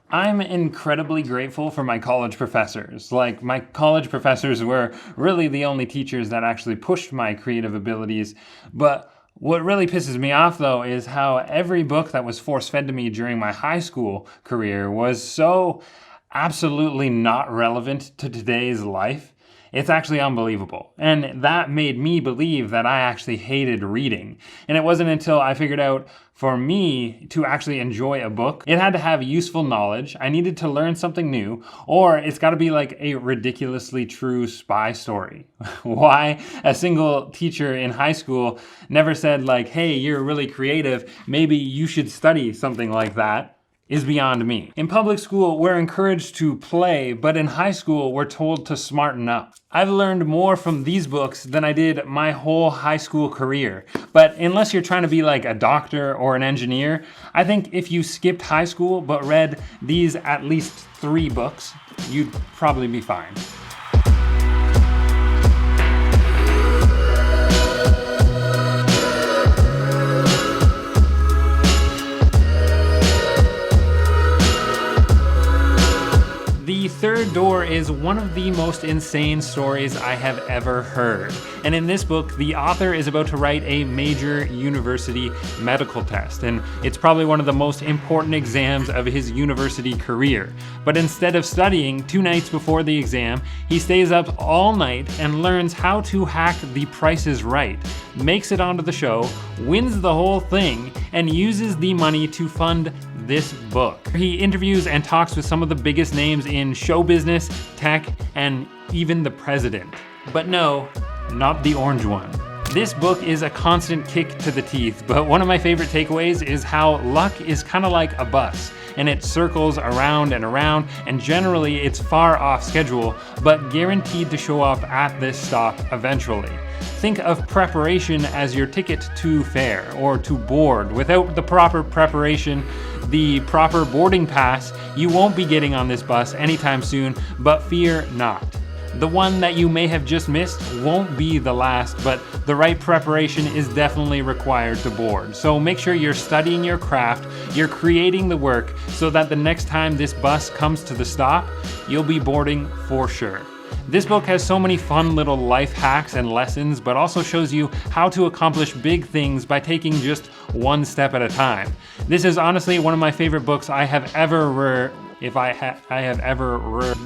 I'm incredibly grateful for my college professors. Like, my college professors were really the only teachers that actually pushed my creative abilities. But what really pisses me off, though, is how every book that was force-fed to me during my high school career was so absolutely not relevant to today's life. It's actually unbelievable. And that made me believe that I actually hated reading. And it wasn't until I figured out for me to actually enjoy a book, it had to have useful knowledge, I needed to learn something new, or it's got to be like a ridiculously true spy story. Why a single teacher in high school never said like, hey, you're really creative, maybe you should study something like that, is beyond me. In public school, we're encouraged to play, but in high school, we're told to smarten up. I've learned more from these books than I did my whole high school career. But unless you're trying to be like a doctor or an engineer, I think if you skipped high school but read these at least 3 books, you'd probably be fine. The Third Door is one of the most insane stories I have ever heard. And in this book, the author is about to write a major university medical test, and it's probably one of the most important exams of his university career. But instead of studying 2 nights before the exam, he stays up all night and learns how to hack The Price is Right, makes it onto the show, wins the whole thing, and uses the money to fund this book. He interviews and talks with some of the biggest names in show business, tech, and even the president. But no, not the orange one. This book is a constant kick to the teeth, but one of my favorite takeaways is how luck is kind of like a bus, and it circles around and around, and generally it's far off schedule, but guaranteed to show up at this stop eventually. Think of preparation as your ticket to fare or to board. Without the proper preparation, the proper boarding pass, you won't be getting on this bus anytime soon, but fear not. The one that you may have just missed won't be the last, but the right preparation is definitely required to board. So make sure you're studying your craft, you're creating the work, so that the next time this bus comes to the stop, you'll be boarding for sure. This book has so many fun little life hacks and lessons, but also shows you how to accomplish big things by taking just one step at a time. This is honestly one of my favorite books I have ever read.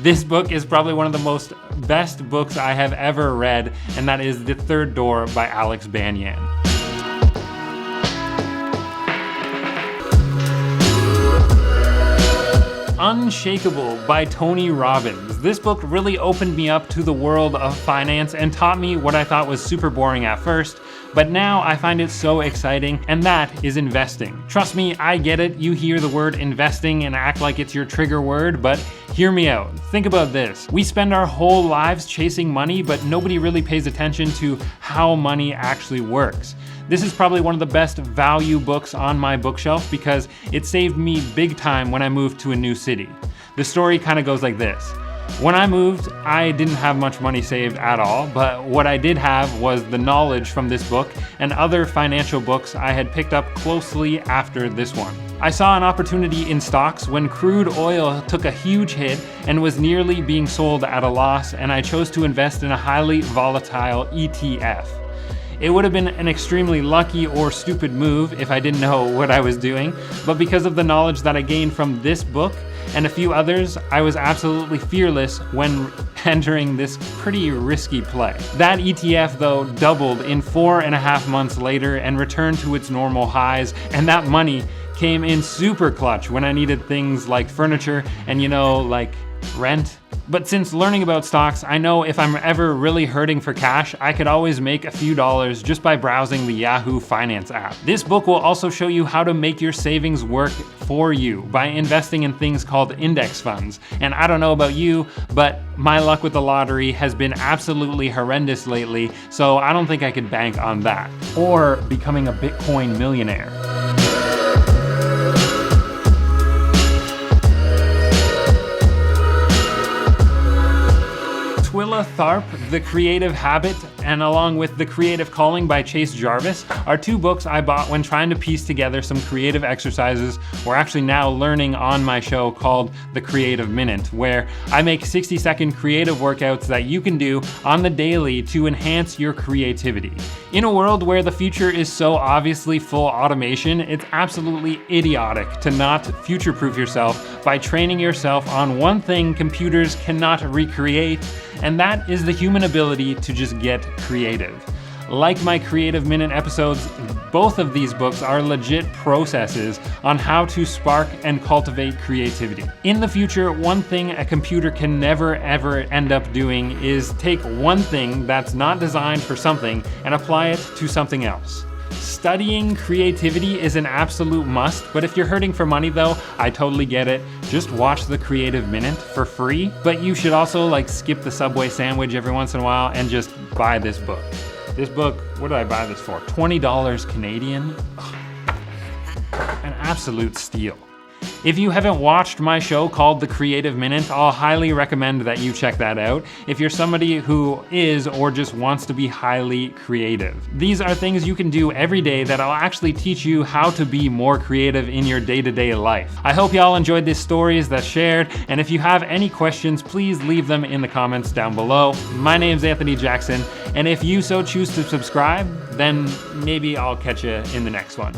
This book is probably one of the best books I have ever read, and that is The Third Door by Alex Banyan. Unshakable by Tony Robbins. This book really opened me up to the world of finance and taught me what I thought was super boring at first, but now I find it so exciting, and that is investing. Trust me, I get it. You hear the word investing and act like it's your trigger word, but hear me out. Think about this. We spend our whole lives chasing money, but nobody really pays attention to how money actually works. This is probably one of the best value books on my bookshelf because it saved me big time when I moved to a new city. The story kind of goes like this. When I moved, I didn't have much money saved at all, but what I did have was the knowledge from this book and other financial books I had picked up closely after this one. I saw an opportunity in stocks when crude oil took a huge hit and was nearly being sold at a loss, and I chose to invest in a highly volatile ETF. It would have been an extremely lucky or stupid move if I didn't know what I was doing, but because of the knowledge that I gained from this book and a few others, I was absolutely fearless when entering this pretty risky play. That ETF, though, doubled in 4.5 months later and returned to its normal highs, and that money came in super clutch when I needed things like furniture and, like rent. But since learning about stocks, I know if I'm ever really hurting for cash, I could always make a few dollars just by browsing the Yahoo Finance app. This book will also show you how to make your savings work for you by investing in things called index funds. And I don't know about you, but my luck with the lottery has been absolutely horrendous lately, so I don't think I could bank on that. Or becoming a Bitcoin millionaire. Twila Tharp, The Creative Habit and along with The Creative Calling by Chase Jarvis are two books I bought when trying to piece together some creative exercises we're actually now learning on my show called The Creative Minute, where I make 60-second creative workouts that you can do on the daily to enhance your creativity. In a world where the future is so obviously full automation, it's absolutely idiotic to not future-proof yourself by training yourself on one thing computers cannot recreate, and that is the human ability to just get creative. Like my Creative Minute episodes, both of these books are legit processes on how to spark and cultivate creativity. In the future, one thing a computer can never ever end up doing is take one thing that's not designed for something and apply it to something else. Studying creativity is an absolute must, but if you're hurting for money though, I totally get it. Just watch The Creative Minute for free, but you should also skip the Subway sandwich every once in a while and just buy this book. This book, what did I buy this for? $20 Canadian? Ugh. An absolute steal. If you haven't watched my show called The Creative Minute, I'll highly recommend that you check that out if you're somebody who is or just wants to be highly creative. These are things you can do every day that'll actually teach you how to be more creative in your day-to-day life. I hope y'all enjoyed these stories that's shared, and if you have any questions, please leave them in the comments down below. My name's Anthony Jackson, and if you so choose to subscribe, then maybe I'll catch you in the next one.